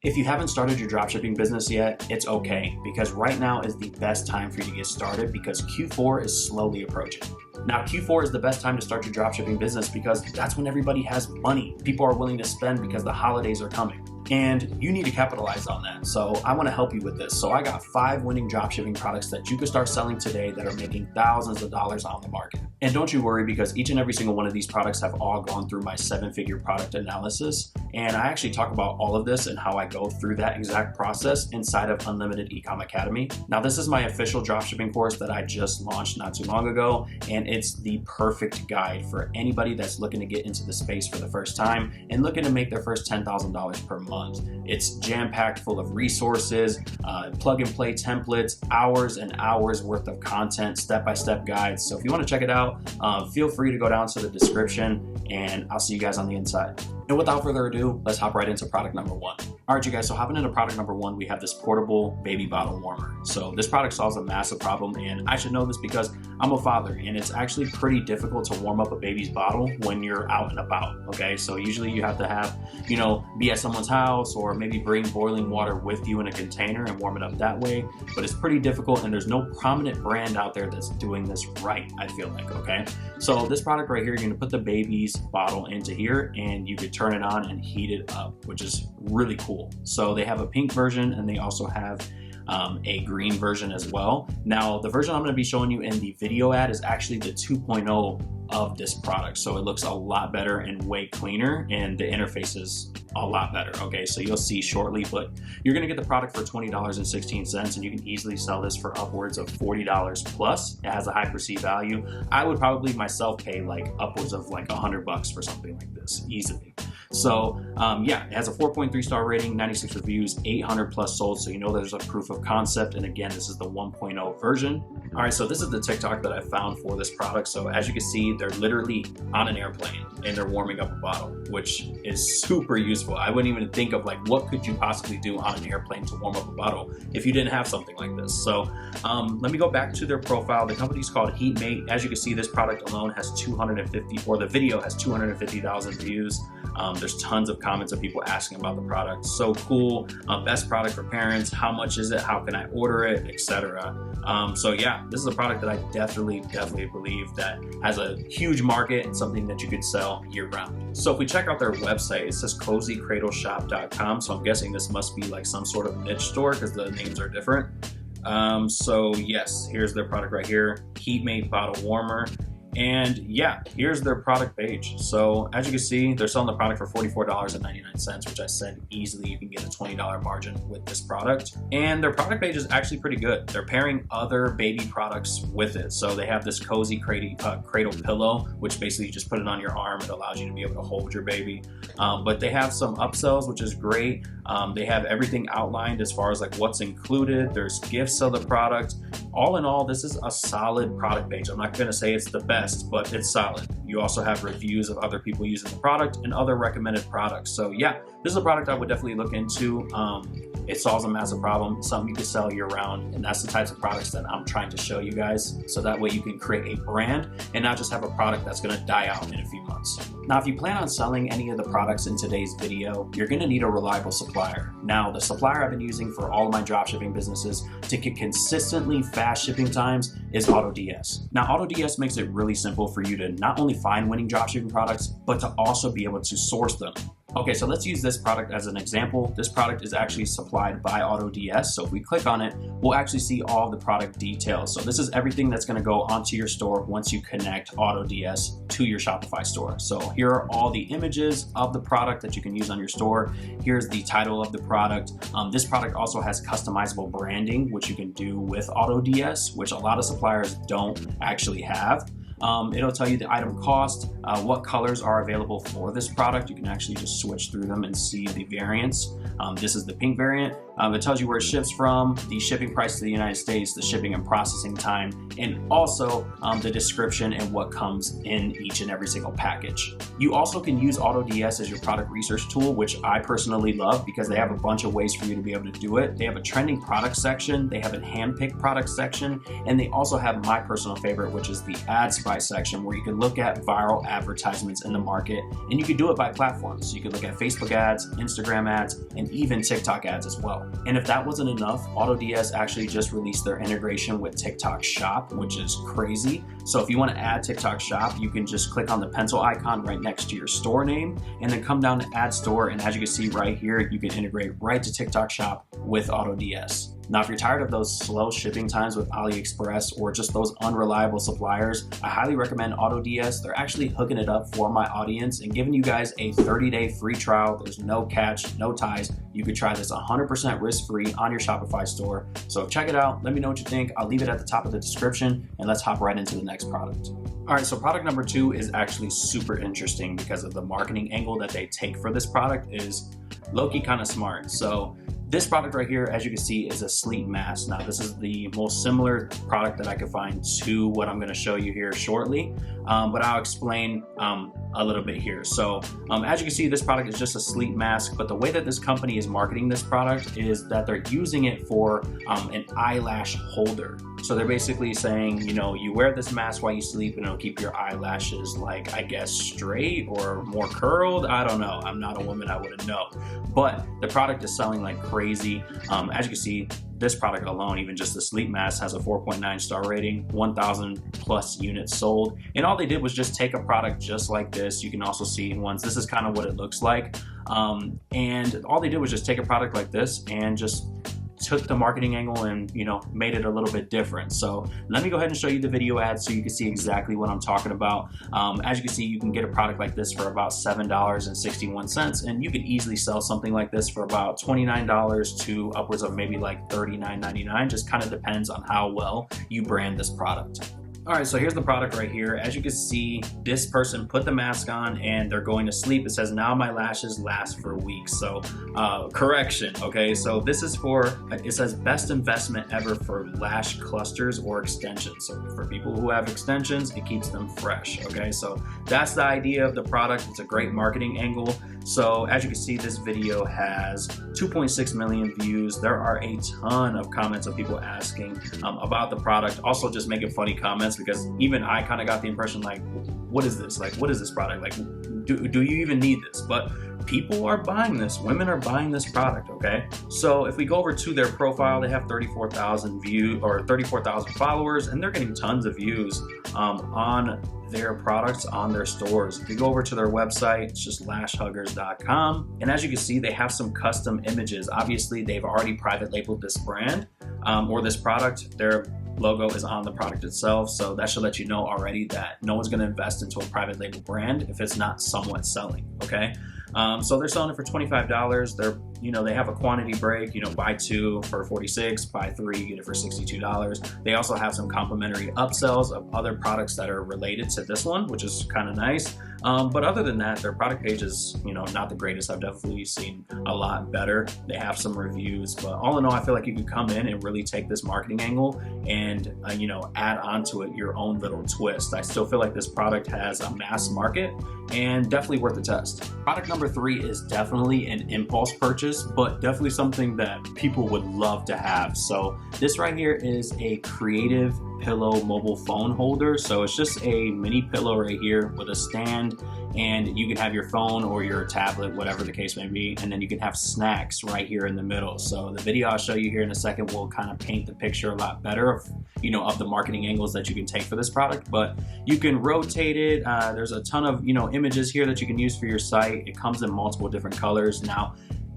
If you haven't started your dropshipping business yet, it's okay, because right now is the best time for you to get started because Q4 is slowly approaching. Now, Q4 is the best time to start your dropshipping business because that's when everybody has money. People are willing to spend because the holidays are coming. And you need to capitalize on that. So I want to help you with this. So I got 5 winning dropshipping products that you can start selling today that are making thousands of dollars on the market. And don't you worry, because each and every single one of these products have all gone through my 7-figure product analysis. And I actually talk about all of this and how I go through that exact process inside of Unlimited Ecom Academy. Now, this is my official dropshipping course that I just launched not too long ago. And it's the perfect guide for anybody that's looking to get into the space for the first time and looking to make their first $10,000 per month. It's jam-packed full of resources, plug-and-play templates, hours and hours worth of content, step-by-step guides. So if you want to check it out, feel free to go down to the description, and I'll see you guys on the inside. And without further ado, let's hop right into product number 1. All right, you guys, so hopping into product number 1, we have this portable baby bottle warmer. So this product solves a massive problem, and I should know this because I'm a father, and it's actually pretty difficult to warm up a baby's bottle when you're out and about, okay? So usually you have to have, be at someone's house or maybe bring boiling water with you in a container and warm it up that way, but it's pretty difficult, and there's no prominent brand out there that's doing this right, I feel like, okay? So this product right here, you're gonna put the baby's bottle into here, and you could turn it on and heat it up, which is really cool. So they have a pink version, and they also have a green version as well. Now, the version I'm going to be showing you in the video ad is actually the 2.0 of this product. So it looks a lot better and way cleaner, and the interface is a lot better. Okay, so you'll see shortly, but you're going to get the product for $20.16, and you can easily sell this for upwards of $40 plus. It has a high perceived value. I would probably myself pay like upwards of like $100 for something like this easily. So yeah, it has a 4.3 star rating, 96 reviews, 800 plus sold. So you know there's a proof of concept. And again, this is the 1.0 version. All right, so this is the TikTok that I found for this product. So as you can see, they're literally on an airplane and they're warming up a bottle, which is super useful. I wouldn't even think of like, what could you possibly do on an airplane to warm up a bottle if you didn't have something like this? So let me go back to their profile. The company's called HeatMate. As you can see, this product alone has 250, or the video has 250,000 views. There's tons of comments of people asking about the product. So cool. Best product for parents. How much is it? How can I order it? Etc. So yeah, this is a product that I definitely believe that has a huge market and something that you could sell year round. So if we check out their website, it says cozycradleshop.com. So I'm guessing this must be like some sort of niche store because the names are different. So yes, here's their product right here, HeatMate bottle warmer. And yeah, here's their product page. So as you can see, they're selling the product for $44.99, which I said easily you can get a $20 margin with this product. And their product page is actually pretty good. They're pairing other baby products with it. So they have this cozy cradle pillow, which basically you just put it on your arm. It allows you to be able to hold your baby. But they have some upsells, which is great. They have everything outlined as far as like what's included. There's gifts of the product. All in all, this is a solid product page. I'm not going to say it's the best, but it's solid. You also have reviews of other people using the product and other recommended products. So yeah, this is a product I would definitely look into. It solves a massive problem, something you can sell year round. And that's the types of products that I'm trying to show you guys. So that way you can create a brand and not just have a product that's going to die out in a few months. Now, if you plan on selling any of the products in today's video, you're going to need a reliable supplier. Now, the supplier I've been using for all of my dropshipping businesses to get consistently fast shipping times is AutoDS. Now, AutoDS makes it really simple for you to not only find winning dropshipping products, but to also be able to source them. Okay, so let's use this product as an example. This product is actually supplied by AutoDS. So if we click on it, we'll actually see all the product details. So this is everything that's gonna go onto your store once you connect AutoDS to your Shopify store. So here are all the images of the product that you can use on your store. Here's the title of the product. This product also has customizable branding, which you can do with AutoDS, which a lot of suppliers don't actually have. It'll tell you the item cost, what colors are available for this product. You can actually just switch through them and see the variants. This is the pink variant. It tells you where it ships from, the shipping price to the United States, the shipping and processing time, and also the description and what comes in each and every single package. You also can use AutoDS as your product research tool, which I personally love because they have a bunch of ways for you to be able to do it. They have a trending product section, they have a handpicked product section, and they also have my personal favorite, which is the ad spy section, where you can look at viral advertisements in the market, and you can do it by platforms. So you can look at Facebook ads, Instagram ads, and even TikTok ads as well. And if that wasn't enough, AutoDS actually just released their integration with TikTok Shop, which is crazy. So if you want to add TikTok Shop, you can just click on the pencil icon right next to your store name and then come down to Add Store. And as you can see right here, you can integrate right to TikTok Shop with AutoDS. Now, if you're tired of those slow shipping times with AliExpress or just those unreliable suppliers, I highly recommend AutoDS. They're actually hooking it up for my audience and giving you guys a 30-day free trial. There's no catch, no ties. You could try this 100% risk-free on your Shopify store. So check it out. Let me know what you think. I'll leave it at the top of the description, and let's hop right into the next product. All right, so product number 2 is actually super interesting because of the marketing angle that they take for this product is low-key kind of smart. So this product right here, as you can see, is a sleep mask. Now, this is the most similar product that I could find to what I'm going to show you here shortly, but I'll explain a little bit here. So as you can see, this product is just a sleep mask, but the way that this company is marketing this product is that they're using it for an eyelash holder. So they're basically saying, you know, you wear this mask while you sleep and it'll keep your eyelashes, like, I guess, straight or more curled. I don't know. I'm not a woman, I wouldn't know. But the product is selling like crazy. As you can see, this product alone, even just the sleep mask, has a 4.9 star rating, 1,000 plus units sold. And all they did was just take a product just like this. You can also see once, this is kind of what it looks like. And all they did was just take a product like this and just took the marketing angle and, you know, made it a little bit different. So let me go ahead and show you the video ad so you can see exactly what I'm talking about. As you can see, you can get a product like this for about $7.61, and you could easily sell something like this for about $29 to upwards of maybe like $39.99. Just kind of depends on how well you brand this product. All right, so here's the product right here. As you can see, this person put the mask on and they're going to sleep. It says, now my lashes last for weeks. So correction, okay? So this is for, it says best investment ever for lash clusters or extensions. So for people who have extensions, it keeps them fresh, okay? So that's the idea of the product. It's a great marketing angle. So as you can see, this video has 2.6 million views. There are a ton of comments of people asking about the product. Also just making funny comments, because even I kind of got the impression like, what is this? Like, what is this product? Like, do you even need this? But people are buying this. Women are buying this product, okay? So if we go over to their profile, they have 34,000 views or 34,000 followers, and they're getting tons of views on their products on their stores. If you go over to their website, it's just lashhuggers.com. And as you can see, they have some custom images. Obviously, they've already private labeled this brand or this product. Their logo is on the product itself. So that should let you know already that no one's gonna invest into a private label brand if it's not somewhat selling, okay? So they're selling it for $25. They have a quantity break, buy 2 for $46, buy 3, you get it for $62. They also have some complimentary upsells of other products that are related to this one, which is kind of nice. But other than that, their product page is, not the greatest. I've definitely seen a lot better. They have some reviews, but all in all, I feel like you could come in and really take this marketing angle and, add onto it your own little twist. I still feel like this product has a mass market and definitely worth a test. Product number 3 is definitely an impulse purchase, but definitely something that people would love to have. So this right here is a creative pillow mobile phone holder. So it's just a mini pillow right here with a stand, and you can have your phone or your tablet, whatever the case may be, and then you can have snacks right here in the middle. So the video I'll show you here in a second will kind of paint the picture a lot better of the marketing angles that you can take for this product. But you can rotate it. There's a ton of images here that you can use for your site. It comes in multiple different colors. Now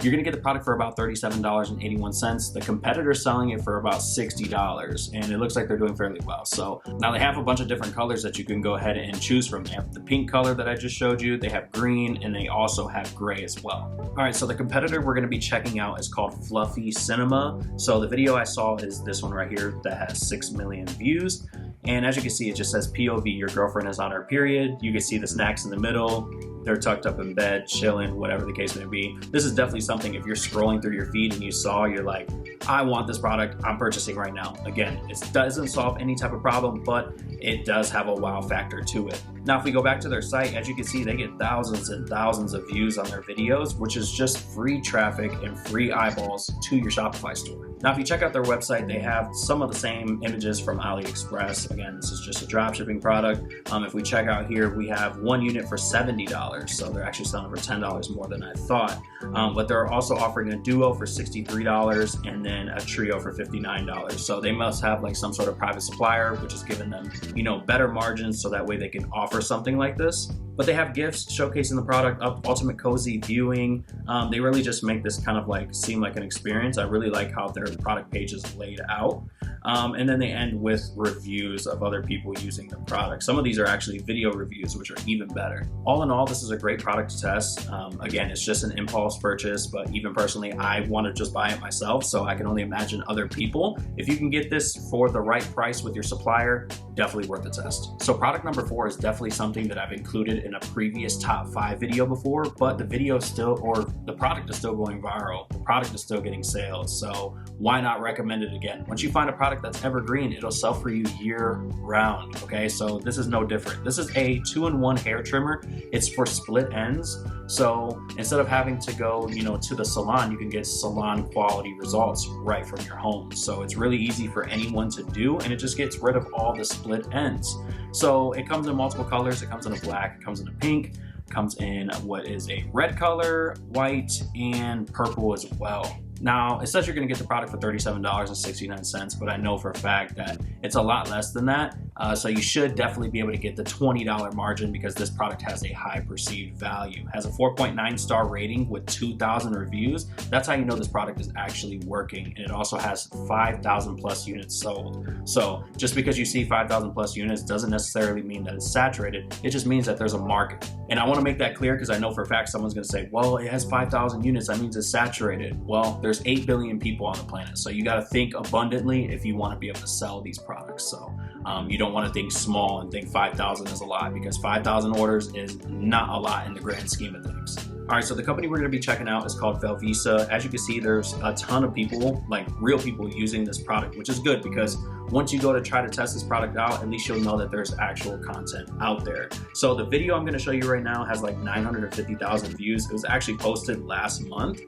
you're gonna get the product for about $37.81. The competitor's selling it for about $60, and it looks like they're doing fairly well. So now they have a bunch of different colors that you can go ahead and choose from. They have the pink color that I just showed you, they have green, and they also have gray as well. All right, so the competitor we're gonna be checking out is called Fluffy Cinema. So the video I saw is this one right here that has 6 million views. And as you can see, it just says POV, your girlfriend is on her period. You can see the snacks in the middle. they're tucked up in bed, chilling, whatever the case may be. This is definitely something, if you're scrolling through your feed and you saw, you're like, I want this product, I'm purchasing right now. Again, it doesn't solve any type of problem, but it does have a wow factor to it. Now, if we go back to their site, as you can see, they get thousands and thousands of views on their videos, which is just free traffic and free eyeballs to your Shopify store. Now, if you check out their website, they have some of the same images from AliExpress. Again, this is just a dropshipping product. If we check out here, we have one unit for $70. So they're actually selling for $10 more than I thought. But they're also offering a duo for $63 and then a trio for $59. So they must have like some sort of private supplier, which is giving them, better margins so that way they can offer something like this. But they have gifts showcasing the product, ultimate cozy viewing. They really just make this kind of like seem like an experience. I really like how their product page is laid out. And then they end with reviews of other people using the product. Some of these are actually video reviews, which are even better. All in all, this is a great product to test. Again, it's just an impulse purchase, but even personally, I want to just buy it myself. So I can only imagine other people. If you can get this for the right price with your supplier, definitely worth the test. So product number 4 is definitely something that I've included in a previous top 5 video before, but the video still, or the product is still going viral. The product is still getting sales. So why not recommend it again? Once you find a product that's evergreen, it'll sell for you year round. Okay, so this is no different. This is a 2-in-1 hair trimmer. It's for split ends. So instead of having to go, to the salon, you can get salon quality results right from your home. So it's really easy for anyone to do, and it just gets rid of all the split ends. So it comes in multiple colors. It comes in a black, it comes in a pink, it comes in what is a red color, white, and purple as well. Now, it says you're going to get the product for $37.69, but I know for a fact that it's a lot less than that. So you should definitely be able to get the $20 margin because this product has a high perceived value. It has a 4.9 star rating with 2,000 reviews. That's how you know this product is actually working. And it also has 5,000 plus units sold. So just because you see 5,000 plus units doesn't necessarily mean that it's saturated. It just means that there's a market. And I want to make that clear because I know for a fact someone's going to say, well, it has 5,000 units. That means it's saturated. Well, there's 8 billion people on the planet. So you got to think abundantly if you want to be able to sell these products. So you don't want to think small and think 5,000 is a lot, because 5,000 orders is not a lot in the grand scheme of things. All right, so the company we're going to be checking out is called Velvisa. As you can see, there's a ton of people, like real people, using this product, which is good because once you go to try to test this product out, at least you'll know that there's actual content out there. So the video I'm going to show you right now has like 950,000 views. It was actually posted last month.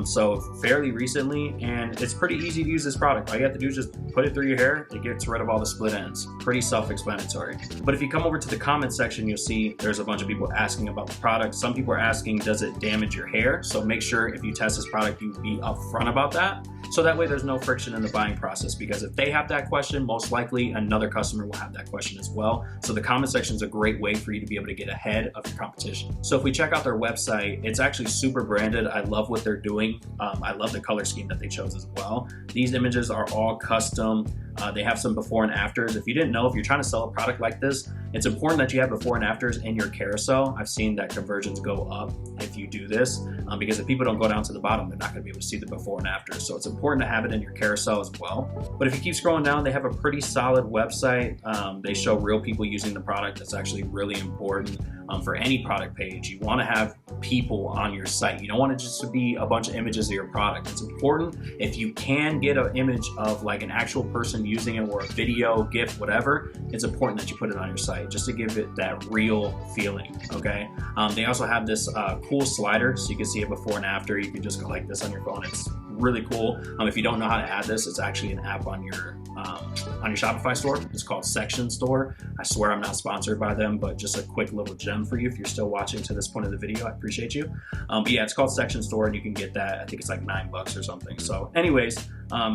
So fairly recently, and it's pretty easy to use this product. All you have to do is just put it through your hair. It gets rid of all the split ends. Pretty self-explanatory. But if you come over to the comment section, you'll see there's a bunch of people asking about the product. Some people are asking, does it damage your hair? So make sure if you test this product, you be upfront about that. So that way there's no friction in the buying process, because if they have that question, most likely another customer will have that question as well. So the comment section is a great way for you to be able to get ahead of your competition. So if we check out their website, it's actually super branded. I love what they're doing. I love the color scheme that they chose as well. These images are all custom. They have some before and afters. If you didn't know, if you're trying to sell a product like this, it's important that you have before and afters in your carousel. I've seen that conversions go up if you do this, because if people don't go down to the bottom, they're not going to be able to see the before and after. So it's important to have it in your carousel as well. But if you keep scrolling down, they have a pretty solid website. They show real people using the product. That's actually really important for any product page. You want to have people on your site. You don't want it just to be a bunch of images of your product. It's important if you can get an image of like an actual person using it, or a video, GIF, whatever. It's important that you put it on your site just to give it that real feeling. Okay. They also have this cool slider, so you can see it before and after. You can just go like this on your phone. It's really cool. If you don't know how to add this, it's actually an app on your Shopify store. It's called Section Store. I swear I'm not sponsored by them, but just a quick little gem for you if you're still watching to this point of the video. I appreciate you. But yeah, it's called Section Store, and you can get that. I think it's like $9 or something. So anyways,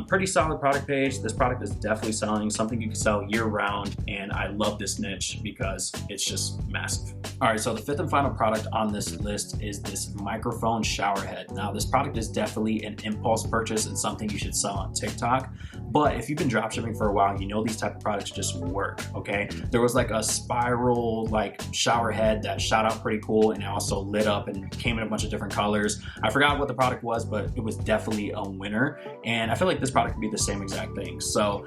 pretty solid product page. This product is definitely selling, something you can sell year round, and I love this niche because it's just massive. All right, so the fifth and final product on this list is this microphone shower head. Now, this product is definitely an impulse purchase and something you should sell on TikTok. But if you've been dropshipping dropshipping for a while, you know these type of products just work, okay? There was like a spiral like shower head that shot out pretty cool and it also lit up and came in a bunch of different colors. I forgot what the product was, but it was definitely a winner. And I feel like this product could be the same exact thing. So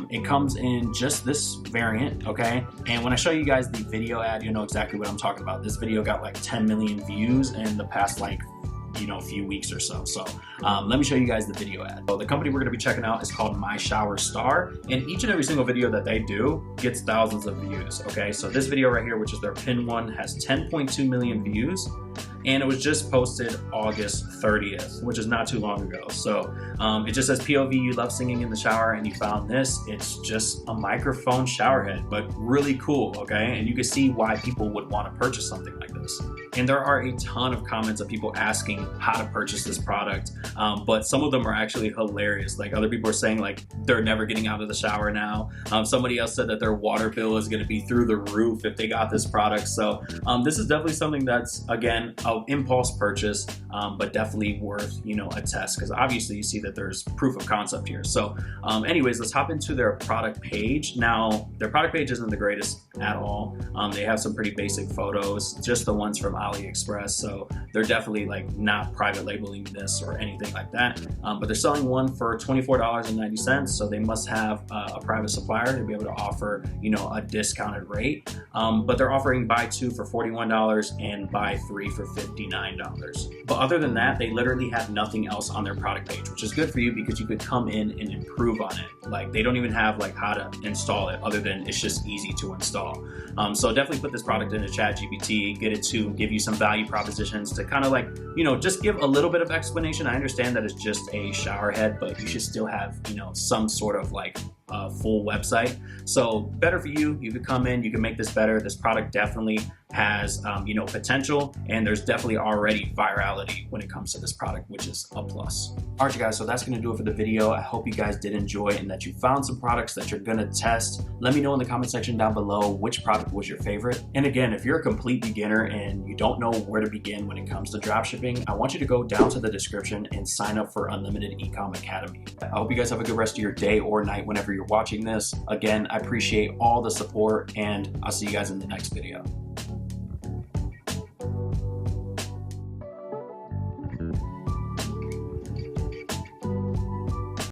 it comes in just this variant, okay? And when I show you guys the video ad, you'll know exactly what I'm talking about. This video got like 10 million views in the past like few weeks or so. So let me show you guys the video ad. So the company we're gonna be checking out is called My Shower Star, and each and every single video that they do gets thousands of views, okay? So this video right here, which is their pinned one, has 10.2 million views, and it was just posted August 30th, which is not too long ago. So it just says, POV, you love singing in the shower and you found this. It's just a microphone shower head, but really cool, okay? And you can see why people would want to purchase something like this. And there are a ton of comments of people asking how to purchase this product, but some of them are actually hilarious. Like other people are saying like they're never getting out of the shower now. Somebody else said that their water bill is gonna be through the roof if they got this product. So this is definitely something that's, again, an impulse purchase, but definitely worth, a test, because obviously you see that there's proof of concept here. So anyways, let's hop into their product page. Now, their product page isn't the greatest at all. They have some pretty basic photos, just the ones from AliExpress. So they're definitely like not private labeling this or anything like that. But they're selling one for $24.90. So they must have a private supplier to be able to offer, a discounted rate. But they're offering buy two for $41 and buy three for $59. But other than that, they literally have nothing else on their product page, which is good for you because you could come in and improve on it. Like they don't even have like how to install it other than it's just easy to install. So definitely put this product into ChatGPT, get it to give you some value propositions to kind of like, just give a little bit of explanation. I understand that it's just a shower head, but you should still have, some sort of like full website. So better for you. You could come in, you can make this better. This product definitely has, potential, and there's definitely already virality when it comes to this product, which is a plus. All right, you guys, so that's gonna do it for the video. I hope you guys did enjoy and that you found some products that you're gonna test. Let me know in the comment section down below which product was your favorite. And again, if you're a complete beginner and you don't know where to begin when it comes to dropshipping, I want you to go down to the description and sign up for Unlimited Ecom Academy. I hope you guys have a good rest of your day or night whenever you're watching this. Again, I appreciate all the support and I'll see you guys in the next video.